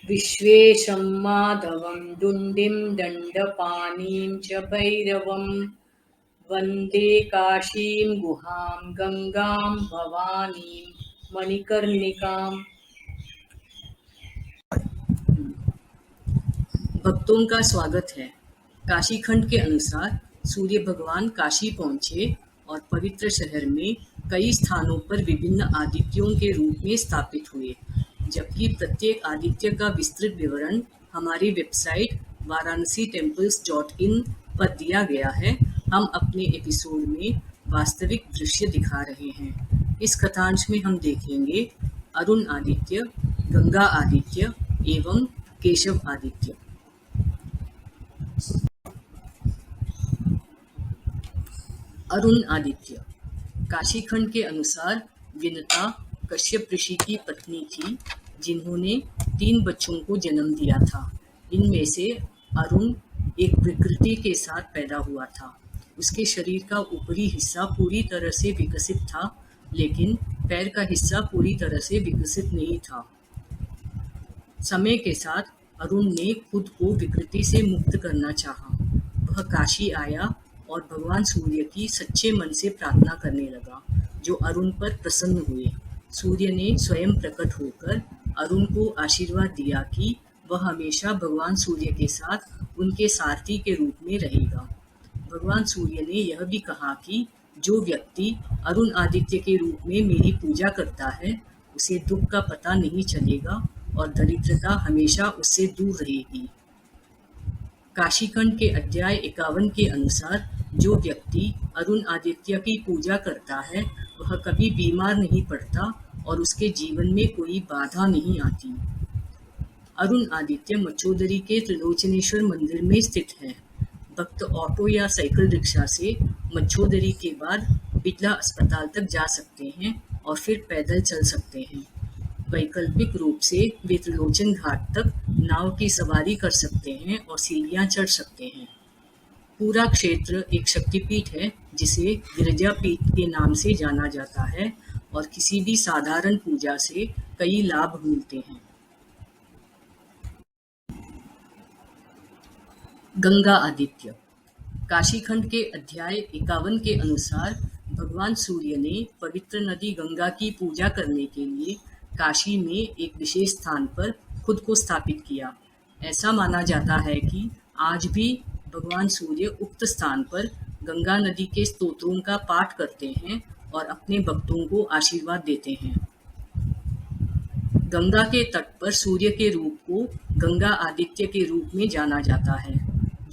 विश्वेशं माधवं दुण्डिं दण्डपाणिं च भैरवं वन्दे काशीं गुहां गंगां भवानीं मणिकर्णिकाम्। भक्तों का स्वागत है। काशी खंड के अनुसार सूर्य भगवान काशी पहुंचे और पवित्र शहर में कई स्थानों पर विभिन्न आदित्यों के रूप में स्थापित हुए, जबकि प्रत्येक आदित्य का विस्तृत विवरण हमारी वेबसाइट varanasi-temples.in पर दिया गया है। हम अपने एपिसोड में वास्तविक दृश्य दिखा रहे हैं। इस कथांश में हम देखेंगे अरुण आदित्य, गंगा आदित्य एवं केशव आदित्य। अरुण आदित्य काशी खंड के अनुसार विनता कश्यप ऋषि की पत्नी थी, जिन्होंने 3 बच्चों को जन्म दिया था। इनमें से अरुण एक विकृति के साथ पैदा हुआ था। उसके शरीर का ऊपरी हिस्सा पूरी तरह से विकसित था, लेकिन पैर का हिस्सा पूरी तरह से विकसित नहीं था। समय के साथ अरुण ने खुद को विकृति से मुक्त करना चाहा। वह काशी आया और भगवान सूर्य की सच्चे मन से प्रार्थना करने लगा, जो अरुण पर प्रसन्न हुए। सूर्य ने स्वयं प्रकट होकर अरुण को आशीर्वाद दिया कि वह हमेशा भगवान सूर्य के साथ उनके सारथी के रूप में रहेगा। भगवान सूर्य ने यह भी कहा कि जो व्यक्ति अरुण आदित्य के रूप में मेरी पूजा करता है, उसे दुख का पता नहीं चलेगा और दरिद्रता हमेशा उससे दूर रहेगी। काशीखंड के अध्याय 51 के अनुसार जो व्यक्ति अरुण आदित्य की पूजा करता है, वह कभी बीमार नहीं पड़ता और उसके जीवन में कोई बाधा नहीं आती। अरुण आदित्य मच्छोदरी के त्रिलोचनेश्वर मंदिर में स्थित है। भक्त ऑटो या साइकिल रिक्शा से मच्छोदरी के बाद बिटला अस्पताल तक जा सकते हैं और फिर पैदल चल सकते हैं। वैकल्पिक रूप से वे त्रिलोचन घाट तक नाव की सवारी कर सकते हैं और सीढ़ियां चढ़ सकते हैं। पूरा क्षेत्र एक शक्तिपीठ है, जिसे गिरिजापीठ के नाम से जाना जाता है और किसी भी साधारण पूजा से कई लाभ मिलते हैं। गंगा आदित्य काशीखंड के अध्याय 51 के अनुसार भगवान सूर्य ने पवित्र नदी गंगा की पूजा करने के लिए काशी में एक विशेष स्थान पर खुद को स्थापित किया। ऐसा माना जाता है कि आज भी भगवान सूर्य उक्त स्थान पर गंगा नदी के स्तोत्रों का पाठ करते हैं और अपने भक्तों को आशीर्वाद देते हैं। गंगा के तट पर सूर्य के रूप को गंगा आदित्य के रूप में जाना जाता है।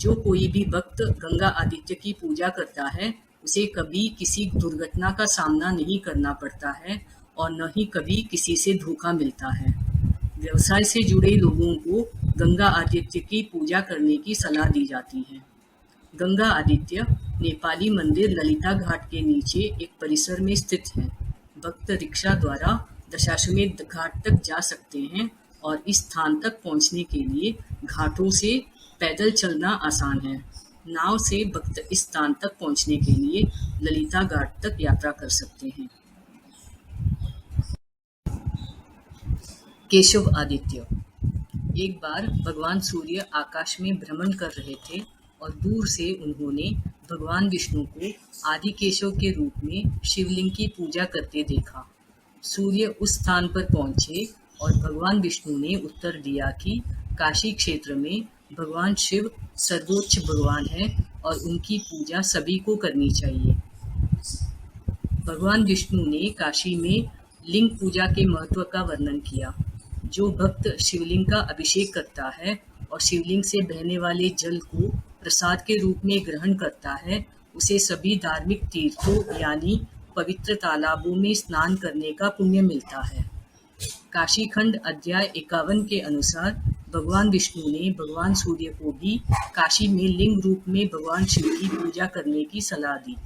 जो कोई भी भक्त गंगा आदित्य की पूजा करता है, उसे कभी किसी दुर्घटना का सामना नहीं करना पड़ता है और न ही कभी किसी से धोखा मिलता है। व्यवसाय से जुड़े लोगों को गंगा आदित्य की पूजा करने की सलाह दी जाती है। गंगा आदित्य नेपाली मंदिर ललिता घाट के नीचे एक परिसर में स्थित है। भक्त रिक्शा द्वारा दशाश्वमेध घाट तक जा सकते हैं और इस स्थान तक पहुंचने के लिए घाटों से पैदल चलना आसान है। नाव से भक्त इस स्थान तक पहुंचने के लिए ललिता घाट तक यात्रा कर सकते हैं। केशव आदित्य एक बार भगवान सूर्य आकाश में भ्रमण कर रहे थे और दूर से उन्होंने भगवान विष्णु को आदि केशव के रूप में शिवलिंग की पूजा करते देखा। सूर्य उस स्थान पर पहुंचे और भगवान विष्णु ने उत्तर दिया कि काशी क्षेत्र में भगवान शिव सर्वोच्च भगवान है और उनकी पूजा सभी को करनी चाहिए। भगवान विष्णु ने काशी में लिंग पूजा के महत्व का वर्णन किया। जो भक्त शिवलिंग का अभिषेक करता है और शिवलिंग से बहने वाले जल को प्रसाद के रूप में ग्रहण करता है, उसे सभी धार्मिक तीर्थों यानी पवित्र तालाबों में स्नान करने का पुण्य मिलता है। काशीखंड अध्याय 51 के अनुसार भगवान विष्णु ने भगवान सूर्य को भी काशी में लिंग रूप में भगवान शिव की पूजा करने की सलाह दी।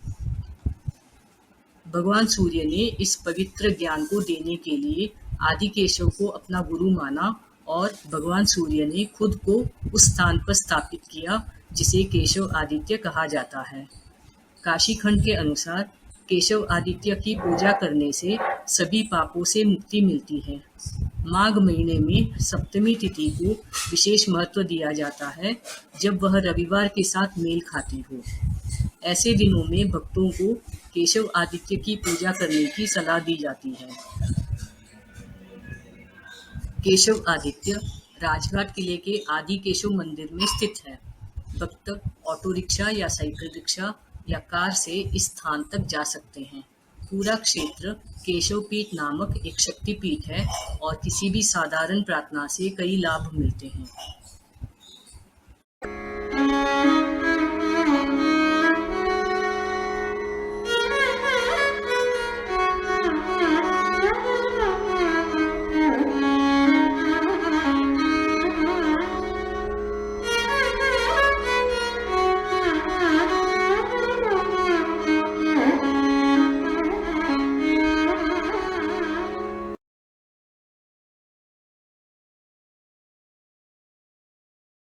भगवान सूर्य ने इस पवित्र ज्ञान को देने के लिए आदि केशव को अपना गुरु माना और भगवान सूर्य ने खुद को उस स्थान पर स्थापित किया जिसे केशव आदित्य कहा जाता है। काशीखंड के अनुसार केशव आदित्य की पूजा करने से सभी पापों से मुक्ति मिलती है। माघ महीने में सप्तमी तिथि को विशेष महत्व दिया जाता है, जब वह रविवार के साथ मेल खाती हो। ऐसे दिनों में भक्तों को केशव आदित्य की पूजा करने की सलाह दी जाती है। केशव आदित्य राजघाट किले के आदि केशव मंदिर में स्थित है। भक्त ऑटो रिक्शा या साइकिल रिक्शा या कार से इस स्थान तक जा सकते हैं। पूरा क्षेत्र केशव पीठ नामक एक शक्तिपीठ है और किसी भी साधारण प्रार्थना से कई लाभ मिलते हैं।